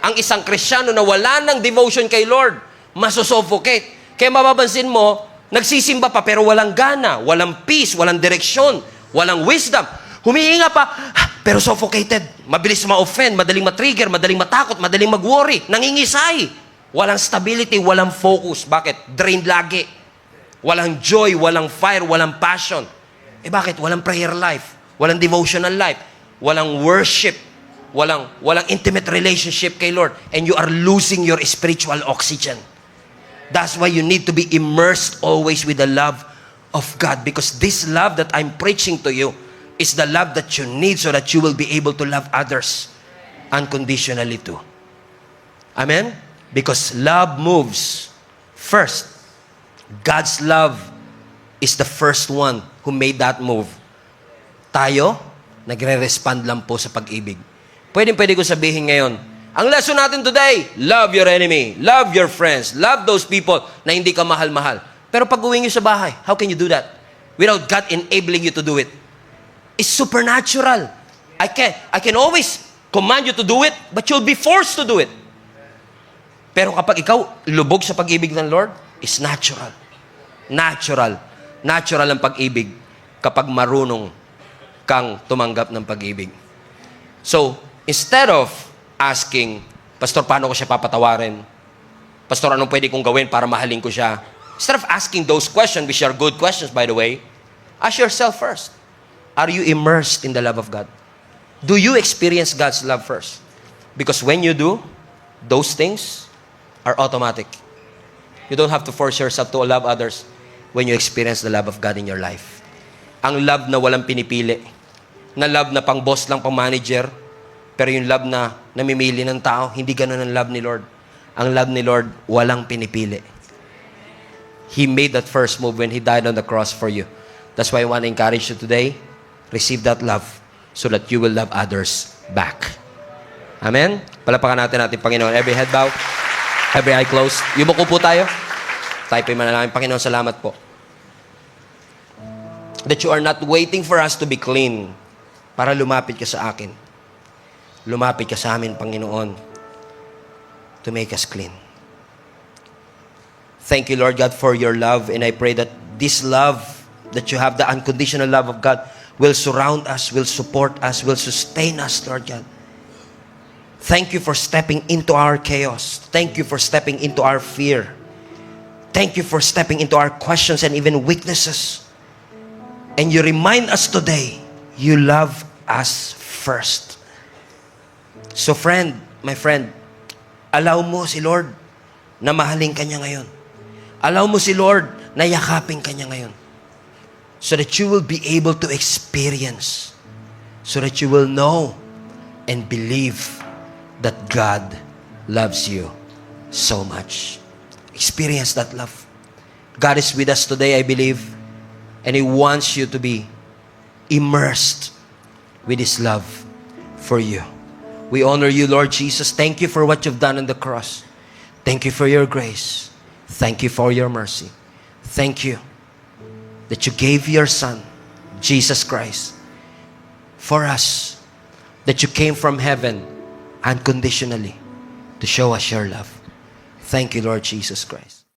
Ang isang Kristiyano na wala ng devotion kay Lord, masusuffocate. Kaya mapapansin mo, nagsisimba pa pero walang gana, walang peace, walang direksyon, walang wisdom. Humihinga pa, pero suffocated. Mabilis ma-offend, madaling matrigger, madaling matakot, madaling mag-worry, nangingisay. Walang stability, walang focus. Bakit? Drained lagi. Walang joy, walang fire, walang passion. Bakit? Walang prayer life, walang devotional life, walang worship, walang intimate relationship kay Lord. And you are losing your spiritual oxygen. That's why you need to be immersed always with the love of God. Because this love that I'm preaching to you is the love that you need so that you will be able to love others unconditionally too. Amen? Because love moves first. God's love is the first one who made that move. Tayo, nagre-respond lang po sa pag-ibig. Pwede ko sabihin ngayon, ang lesson natin today, love your enemy, love your friends, love those people na hindi ka mahal-mahal. Pero pag uwi nyo sa bahay, how can you do that? Without God enabling you to do it. It's supernatural. I can always command you to do it, but you'll be forced to do it. Pero kapag ikaw lubog sa pag-ibig ng Lord, it's natural. Natural. Natural ang pag-ibig kapag marunong kang tumanggap ng pag-ibig. So, instead of asking, Pastor, paano ko siya papatawarin? Pastor, anong pwede kong gawin para mahalin ko siya? Instead of asking those questions, which are good questions, by the way, ask yourself first, are you immersed in the love of God? Do you experience God's love first? Because when you do, those things are automatic. You don't have to force yourself to love others when you experience the love of God in your life. Ang love na walang pinipili, na love na pang boss lang, pang manager, pero yung love na namimili ng tao, hindi ganun ang love ni Lord. Ang love ni Lord, walang pinipili. He made that first move when He died on the cross for you. That's why I want to encourage you today, receive that love so that you will love others back. Amen? Palapakan natin ating Panginoon. Every head bow, every eye closed. Yumuko po tayo. Tayo po'y manalangin. Panginoon, salamat po. That you are not waiting for us to be clean para lumapit ka sa akin. Lumapit ka sa amin, Panginoon, to make us clean. Thank you, Lord God, for your love. And I pray that this love that you have, the unconditional love of God, will surround us, will support us, will sustain us, Lord God. Thank you for stepping into our chaos. Thank you for stepping into our fear. Thank you for stepping into our questions and even weaknesses. And you remind us today, you love us first. So my friend, allow mo si Lord na mahalin ka niya ngayon. Allow mo si Lord na yakapin ka niya ngayon. So that you will be able to experience, so that you will know and believe that God loves you so much. Experience that love. God is with us today, I believe, and He wants you to be immersed with His love for you. We honor you, Lord Jesus. Thank you for what you've done on the cross. Thank you for your grace. Thank you for your mercy. Thank you that you gave your Son, Jesus Christ, for us, that you came from heaven unconditionally to show us your love. Thank you, Lord Jesus Christ.